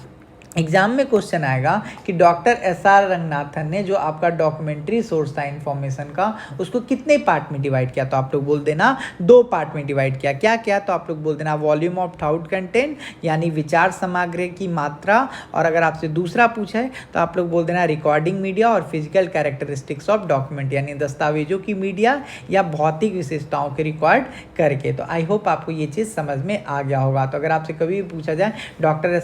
[SPEAKER 1] एग्जाम में क्वेश्चन आएगा कि डॉक्टर SR रंगनाथन ने जो आपका डॉक्यूमेंट्री सोर्स था इन्फॉर्मेशन का उसको कितने पार्ट में डिवाइड किया, तो आप लोग बोल देना 2 पार्ट में डिवाइड किया। क्या क्या, तो आप लोग बोल देना वॉल्यूम ऑफ थॉट कंटेंट यानी विचार सामग्री की मात्रा, और अगर आपसे दूसरा पूछा है तो आप लोग बोल देना रिकॉर्डिंग मीडिया और फिजिकल कैरेक्टरिस्टिक्स ऑफ डॉक्यूमेंट यानी दस्तावेजों की मीडिया या भौतिक विशेषताओं के रिकॉर्ड करके। तो आई होप आपको ये चीज़ समझ में आ गया होगा। तो अगर आपसे कभी भी पूछा जाए डॉक्टर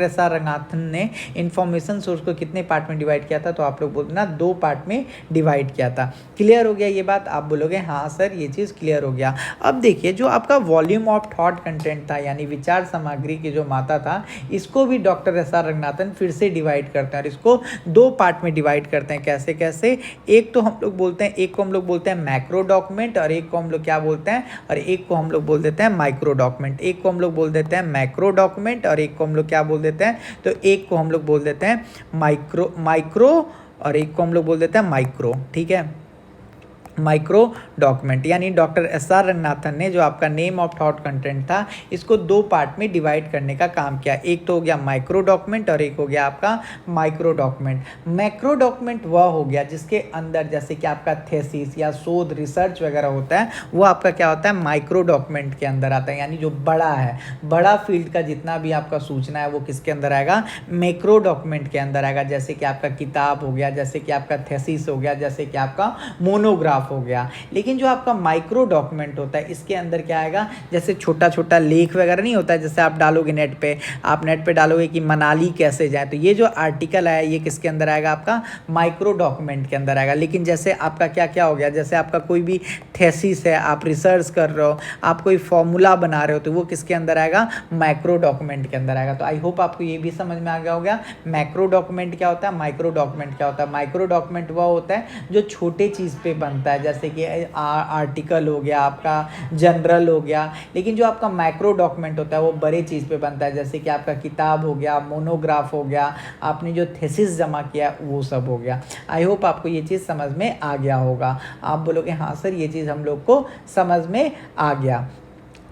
[SPEAKER 1] SR रंगनाथन ने इन्फॉर्मेशन सोर्स को कितने पार्ट में डिवाइड किया था, तो आप लोग बोल देना 2 पार्ट में डिवाइड किया था। क्लियर हो गया ये बात, आप बोलोगे हाँ सर ये चीज़ क्लियर हो गया। अब देखिए जो आपका वॉल्यूम ऑफ थॉट कंटेंट था यानी विचार सामग्री की जो मात्रा था, इसको भी डॉक्टर SR रंगनाथन फिर से डिवाइड करते हैं और इसको 2 पार्ट में डिवाइड करते हैं। कैसे कैसे, एक को हम लोग बोलते हैं मैक्रो डॉक्यूमेंट, और एक को हम लोग क्या बोलते हैं, और एक को हम लोग बोल देते हैं माइक्रो डॉक्यूमेंट। एक को हम लोग बोल देते हैं मैक्रो डॉक्यूमेंट और एक को हम लोग क्या बोल देते हैं, तो एक को हम लोग बोल देते हैं माइक्रो और एक को हम लोग बोल देते हैं माइक्रो, ठीक है, माइक्रो डॉक्यूमेंट। यानी डॉक्टर एस.आर. रंगनाथन ने जो आपका नेम ऑफ थॉट कंटेंट था इसको दो पार्ट में डिवाइड करने का काम किया। एक तो हो गया माइक्रो डॉक्यूमेंट और एक हो गया आपका माइक्रो डॉक्यूमेंट। मैक्रो डॉक्यूमेंट वह हो गया जिसके अंदर जैसे कि आपका थेसिस या शोध रिसर्च वगैरह होता है वो आपका क्या होता है माइक्रो डॉक्यूमेंट के अंदर आता है। यानी जो बड़ा है, बड़ा फील्ड का जितना भी आपका सूचना है वो किसके अंदर आएगा, मैक्रो डॉक्यूमेंट के अंदर आएगा। जैसे कि आपका किताब हो गया, जैसे कि आपका थेसिस हो गया, जैसे कि आपका मोनोग्राफ हो गया। लेकिन जो आपका माइक्रो डॉक्यूमेंट होता है इसके अंदर क्या आएगा, जैसे छोटा छोटा लेख वगैरह नहीं होता है, जैसे आप डालोगे नेट पे, आप नेट पे डालोगे कि मनाली कैसे जाए, तो ये जो आर्टिकल है ये किसके अंदर आएगा, आपका माइक्रो डॉक्यूमेंट के अंदर आएगा। लेकिन जैसे आपका क्या क्या हो गया, जैसे आपका कोई भी थेसिस है, आप रिसर्च कर रहे हो, आप कोई फॉर्मूला बना रहे हो, तो वो किसके अंदर आएगा, माइक्रो डॉक्यूमेंट के अंदर आएगा। तो आई होप आपको ये भी समझ में आ गया होगा मैक्रो डॉक्यूमेंट क्या होता है, माइक्रो डॉक्यूमेंट क्या होता है। माइक्रो डॉक्यूमेंट वह होता है जो छोटे चीज़ पे बनता है, जैसे कि आर्टिकल हो गया, आपका जनरल हो गया। लेकिन जो आपका मैक्रो डॉक्यूमेंट होता है वो बड़े चीज़ पे बनता है, जैसे कि आपका किताब हो गया, मोनोग्राफ हो गया, आपने जो थेसिस जमा किया वो सब हो गया। आई होप आपको ये चीज़ समझ में आ गया होगा। आप बोलोगे हाँ सर ये चीज़ हम लोग को समझ में आ गया।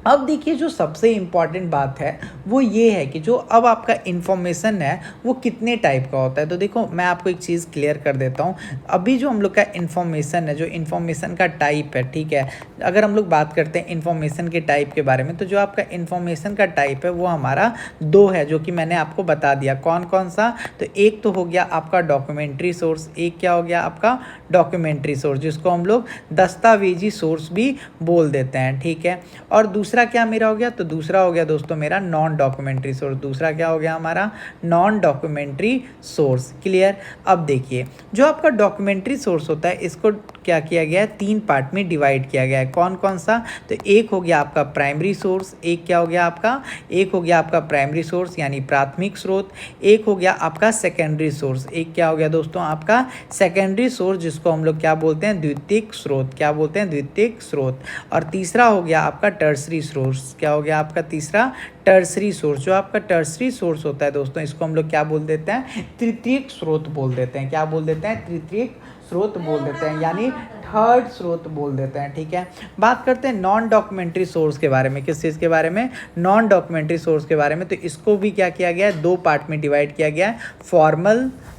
[SPEAKER 1] अब देखिए जो सबसे इम्पॉर्टेंट बात है वो ये है कि जो अब आपका इन्फॉर्मेशन है वो कितने टाइप का होता है। तो देखो मैं आपको एक चीज़ क्लियर कर देता हूँ। अभी जो हम लोग का इन्फॉर्मेशन है, जो इन्फॉर्मेशन का टाइप है, ठीक है, अगर हम लोग बात करते हैं इन्फॉर्मेशन के टाइप के बारे में, तो जो आपका इन्फॉर्मेशन का टाइप है वो हमारा दो है, जो कि मैंने आपको बता दिया। कौन कौन सा, तो एक तो हो गया आपका डॉक्यूमेंट्री सोर्स, एक क्या हो गया आपका डॉक्यूमेंट्री सोर्स, जिसको हम लोग दस्तावेजी सोर्स भी बोल देते हैं, ठीक है। और दूसरा क्या मेरा हो गया, तो दूसरा हो गया दोस्तों मेरा नॉन डॉक्यूमेंट्री सोर्स। दूसरा क्या हो गया हमारा, नॉन डॉक्यूमेंट्री सोर्स। क्लियर। अब देखिए जो आपका डॉक्यूमेंट्री सोर्स होता है इसको क्या किया गया है, तीन पार्ट में डिवाइड किया गया है। कौन कौन सा, तो एक हो गया आपका प्राइमरी सोर्स, एक क्या हो गया आपका, एक हो गया आपका प्राइमरी सोर्स यानी प्राथमिक स्रोत, एक हो गया आपका सेकेंडरी सोर्स, एक क्या हो गया दोस्तों आपका सेकेंडरी सोर्स, जिसको हम लोग क्या बोलते हैं, द्वितीयक स्रोत। क्या बोलते हैं, द्वितीयक स्रोत। और तीसरा हो गया आपका टर्सरी सोर्स। क्या हो गया आपका तीसरा, टर्सरी सोर्स। जो आपका टर्सरी सोर्स होता है दोस्तों इसको हम लोग क्या बोल देते हैं, तृतीयक स्रोत बोल देते हैं। क्या बोल देते हैं, तृतीयक स्रोत बोल देते हैं, यानी थर्ड स्रोत बोल देते हैं, ठीक है। बात करते हैं नॉन डॉक्यूमेंट्री सोर्स के बारे में। किस चीज़ के बारे में, नॉन डॉक्यूमेंट्री सोर्स के बारे में। तो इसको भी क्या किया गया है, दो पार्ट में डिवाइड किया गया है।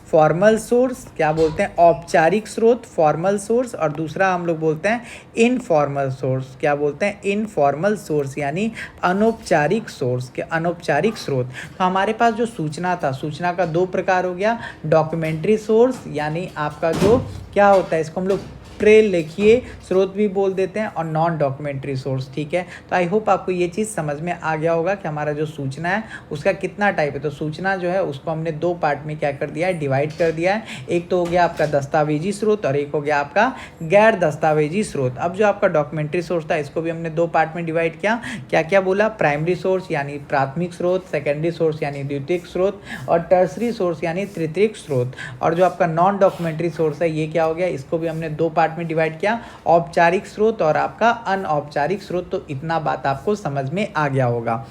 [SPEAKER 1] फॉर्मल सोर्स, क्या बोलते हैं, औपचारिक स्रोत, फॉर्मल सोर्स, और दूसरा हम लोग बोलते हैं इनफॉर्मल सोर्स। क्या बोलते हैं, इनफॉर्मल सोर्स यानी अनौपचारिक सोर्स के अनौपचारिक स्रोत। तो हमारे पास जो सूचना था, सूचना का दो प्रकार हो गया, डॉक्यूमेंट्री सोर्स यानी आपका जो क्या होता है, इसको हम लोग ट्रेल लिखिए स्रोत भी बोल देते हैं, और नॉन डॉक्यूमेंट्री सोर्स, ठीक है। तो आई होप आपको ये चीज़ समझ में आ गया होगा कि हमारा जो सूचना है उसका कितना टाइप है। तो सूचना जो है उसको हमने दो पार्ट में क्या कर दिया है, डिवाइड कर दिया है। एक तो हो गया आपका दस्तावेजी स्रोत और एक हो गया आपका गैर दस्तावेजी स्रोत। अब जो आपका डॉक्यूमेंट्री सोर्स था इसको भी हमने दो पार्ट में डिवाइड किया। क्या क्या बोला, प्राइमरी सोर्स यानी प्राथमिक स्रोत, सेकेंडरी सोर्स यानी द्वितीयक स्रोत, और टर्सरी सोर्स यानी तृतीयक स्रोत। और जो आपका नॉन डॉक्यूमेंट्री सोर्स है ये क्या हो गया, इसको भी हमने दो पार्ट में डिवाइड किया, औपचारिक स्रोत और आपका अनौपचारिक स्रोत। तो इतना बात आपको समझ में आ गया होगा।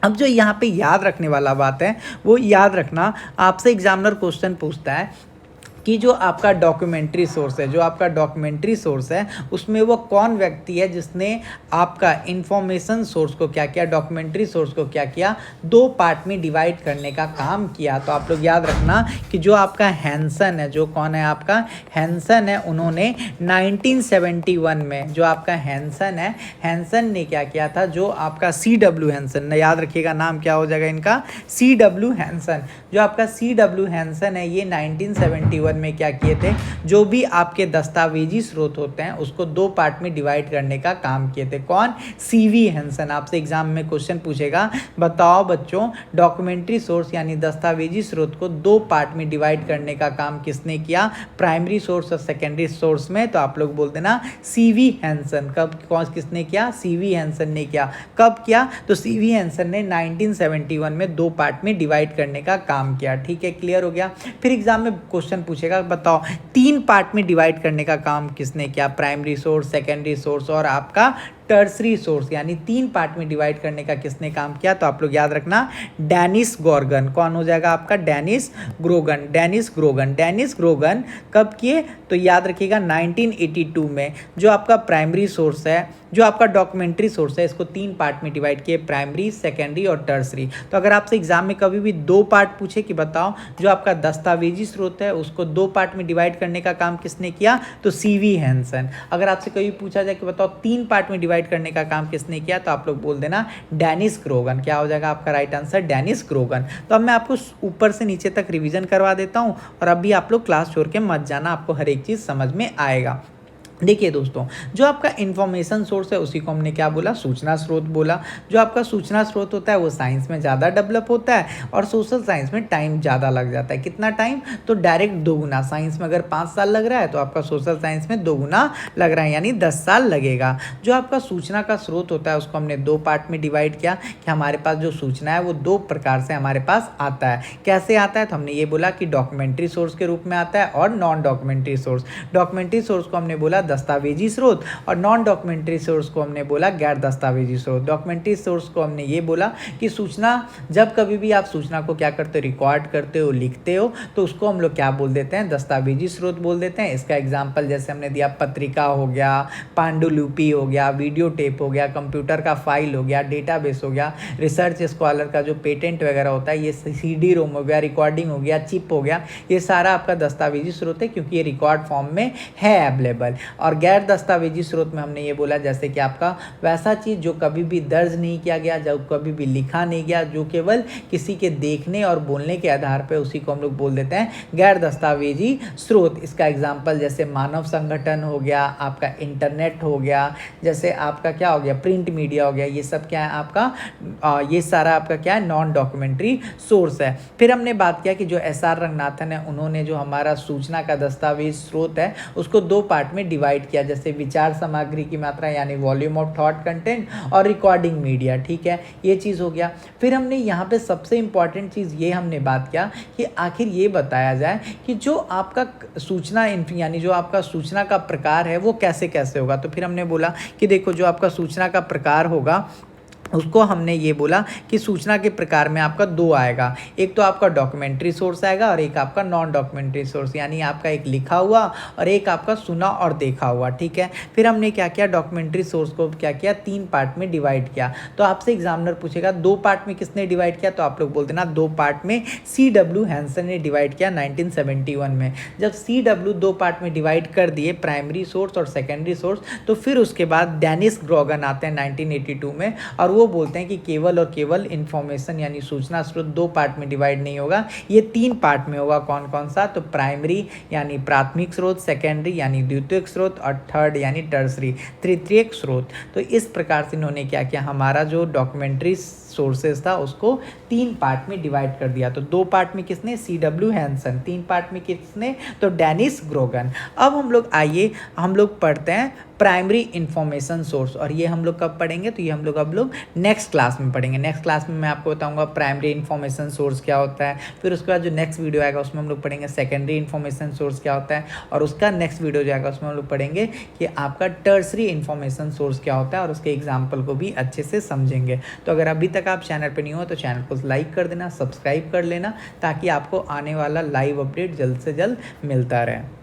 [SPEAKER 1] अब जो यहाँ पे याद रखने वाला बात है वो याद रखना, आपसे एग्जामिनर क्वेश्चन पूछता है कि जो आपका डॉक्यूमेंट्री सोर्स है, जो आपका डॉक्यूमेंट्री सोर्स है उसमें वो कौन व्यक्ति है जिसने आपका इंफॉर्मेशन सोर्स को क्या किया, डॉक्यूमेंट्री सोर्स को क्या किया, दो पार्ट में डिवाइड करने का काम किया। तो आप लोग याद रखना कि जो आपका हैंसन है, जो कौन है आपका हैंसन है, उन्होंने 1971 में जो आपका हैंसन है, हैंसन ने क्या किया था, जो आपका CW हैंसन, याद रखिएगा नाम क्या हो जाएगा इनका, CW हैंसन। जो आपका CW हैंसन है ये 1971 में क्या किए थे, जो भी आपके दस्तावेजी स्रोत होते हैं उसको दो पार्ट में डिवाइड करने का काम किए थे। कौन, CV हैंसन। आपसे एग्जाम में क्वेश्चन पूछेगा, बताओ बच्चों डॉक्यूमेंट्री सोर्स यानी दस्तावेजी स्रोत को दो पार्ट में डिवाइड करने का काम किसने किया, प्राइमरी सोर्स और सेकेंडरी सोर्स में। तो आप लोग बोल देना CV हैंसन। कब, कौन, किसने किया, CV हैंसन ने किया। कब किया, तो CV हैंसन ने 1971 में दो पार्ट में डिवाइड करने का काम किया, ठीक है। क्लियर हो गया। फिर एग्जाम में क्वेश्चन पूछेगा बताओ 3 पार्ट में डिवाइड करने का काम किसने किया, प्राइमरी सोर्स, सेकेंडरी सोर्स और आपका टर्सरी सोर्स, यानी 3 पार्ट में डिवाइड करने का किसने काम किया, तो आप लोग याद रखना डेनिस ग्रोगन। कौन हो जाएगा आपका, Dennis Grogan. Dennis Grogan, Dennis Grogan कब किए, तो याद रखिएगा 1982 में। जो आपका प्राइमरी सोर्स है, जो आपका डॉक्यूमेंट्री सोर्स है, इसको 3 पार्ट में डिवाइड किए, प्राइमरी, सेकेंडरी और टर्सरी। तो अगर आपसे एग्जाम में कभी भी 2 पार्ट पूछे कि बताओ जो आपका दस्तावेजी स्रोत है उसको 2 पार्ट में डिवाइड करने का काम किसने किया, तो सीवी हैंसन। अगर आपसे कभी पूछा जाए कि बताओ 3 पार्ट में डिवाइड करने का काम किसने किया, तो आप लोग बोल देना डेनिस ग्रोगन। क्या हो जाएगा आपका राइट आंसर, डेनिस ग्रोगन। तो अब मैं आपको ऊपर से नीचे तक रिवीजन करवा देता हूँ और अभी आप लोग क्लास छोड़ के मत जाना, आपको हर एक चीज़ समझ में आएगा। देखिए दोस्तों, जो आपका इन्फॉर्मेशन सोर्स है उसी को हमने क्या बोला, सूचना स्रोत बोला। जो आपका सूचना स्रोत होता है वो साइंस में ज़्यादा डेवलप होता है और सोशल साइंस में टाइम ज़्यादा लग जाता है। कितना टाइम, तो डायरेक्ट 2 गुना। साइंस में अगर 5 साल लग रहा है तो आपका सोशल साइंस में 2 गुना लग रहा है, यानी 10 साल लगेगा। जो आपका सूचना का स्रोत होता है उसको हमने 2 पार्ट में डिवाइड किया कि हमारे पास जो सूचना है वो 2 प्रकार से हमारे पास आता है। कैसे आता है, तो हमने ये बोला कि डॉक्यूमेंट्री सोर्स के रूप में आता है और non documentary source. Documentary source को हमने बोला दस्तावेजी स्रोत और नॉन डॉक्यूमेंट्री सोर्स को हमने बोला गैर दस्तावेजी स्रोत। डॉक्यूमेंट्री सोर्स को हमने ये बोला कि सूचना, जब कभी भी आप सूचना को क्या करते हो, रिकॉर्ड करते हो, लिखते हो, तो उसको हम लोग क्या बोल देते हैं, दस्तावेजी स्रोत बोल देते हैं। इसका एग्जांपल जैसे हमने दिया, पत्रिका हो गया, पांडुलिपि हो गया, वीडियो टेप हो गया, कंप्यूटर का फाइल हो गया, डेटाबेस हो गया, रिसर्च स्कॉलर का जो पेटेंट वगैरह होता है, ये CD रोम हो गया, रिकॉर्डिंग हो गया, चिप हो गया, ये सारा आपका दस्तावेजी स्रोत है क्योंकि ये रिकॉर्ड फॉर्म में है अवेलेबल। और गैर दस्तावेजी स्रोत में हमने ये बोला जैसे कि आपका वैसा चीज़ जो कभी भी दर्ज नहीं किया गया, जो कभी भी लिखा नहीं गया, जो केवल किसी के देखने और बोलने के आधार पर, उसी को हम लोग बोल देते हैं गैर दस्तावेजी स्रोत। इसका एग्जाम्पल जैसे मानव संगठन हो गया, आपका इंटरनेट हो गया, जैसे आपका क्या हो गया, प्रिंट मीडिया हो गया, ये सब क्या है आपका, ये सारा आपका क्या है, नॉन डॉक्यूमेंट्री सोर्स है। फिर हमने बात किया कि जो SR रंगनाथन है उन्होंने जो हमारा सूचना का दस्तावेज स्रोत है उसको 2 पार्ट में डिवाइड किया, जैसे विचार सामग्री की मात्रा यानी वॉल्यूम ऑफ थॉट कंटेंट और रिकॉर्डिंग मीडिया। ठीक है, ये चीज़ हो गया। फिर हमने यहाँ पे सबसे इंपॉर्टेंट चीज़ ये हमने बात किया कि आखिर ये बताया जाए कि जो आपका सूचना यानी जो आपका सूचना का प्रकार है वो कैसे कैसे होगा। तो फिर हमने बोला कि देखो जो आपका सूचना का प्रकार होगा उसको हमने ये बोला कि सूचना के प्रकार में आपका 2 आएगा, एक तो आपका डॉक्यूमेंट्री सोर्स आएगा और एक आपका नॉन डॉक्यूमेंट्री सोर्स, यानी आपका एक लिखा हुआ और एक आपका सुना और देखा हुआ। ठीक है, फिर हमने क्या किया, डॉक्यूमेंट्री सोर्स को क्या किया, 3 पार्ट में डिवाइड किया। तो आपसे एग्जामिनर पूछेगा 2 पार्ट में किसने डिवाइड किया, तो आप लोग बोल देना 2 पार्ट में CW हैंसन ने डिवाइड किया 1971 में। जब CW 2 पार्ट में डिवाइड कर दिए, प्राइमरी सोर्स और सेकेंडरी सोर्स, तो फिर उसके बाद डेनिस ग्रोगन आते हैं 1982 में और वो बोलते हैं कि केवल और केवल इंफॉर्मेशन यानी सूचना स्रोत 2 पार्ट में डिवाइड नहीं होगा, ये 3 पार्ट में होगा। कौन कौन सा, तो प्राइमरी यानी प्राथमिक स्रोत, सेकेंडरी यानी द्वितीयक स्रोत और थर्ड यानी टर्सरी तृतीयक स्रोत। तो इस प्रकार से इन्होंने क्या किया, हमारा जो डॉक्यूमेंट्री सोर्सेज था उसको 3 पार्ट में डिवाइड कर दिया। तो 2 पार्ट में किसने, CW हैंसन, 3 पार्ट में किसने, तो डेनिस ग्रोगन। अब हम लोग आइए हम लोग पढ़ते हैं प्राइमरी इंफॉर्मेशन सोर्स, और ये हम लोग कब पढ़ेंगे, तो ये हम लोग नेक्स्ट क्लास में पढ़ेंगे। नेक्स्ट क्लास में मैं आपको बताऊंगा प्राइमरी इंफॉर्मेशन सोर्स क्या होता है, फिर उसके बाद जो नेक्स्ट वीडियो आएगा उसमें हम लोग पढ़ेंगे सेकेंडरी इंफॉर्मेशन सोर्स क्या होता है, और उसका नेक्स्ट वीडियो जो आएगा उसमें हम लोग पढ़ेंगे कि आपका टर्सरी इंफॉर्मेशन सोर्स क्या होता है और उसके एग्जाम्पल को भी अच्छे से समझेंगे। तो अगर अभी तक आप चैनल पर नहीं हो तो चैनल को लाइक कर देना, सब्सक्राइब कर लेना, ताकि आपको आने वाला लाइव अपडेट जल्द से जल्द मिलता रहे।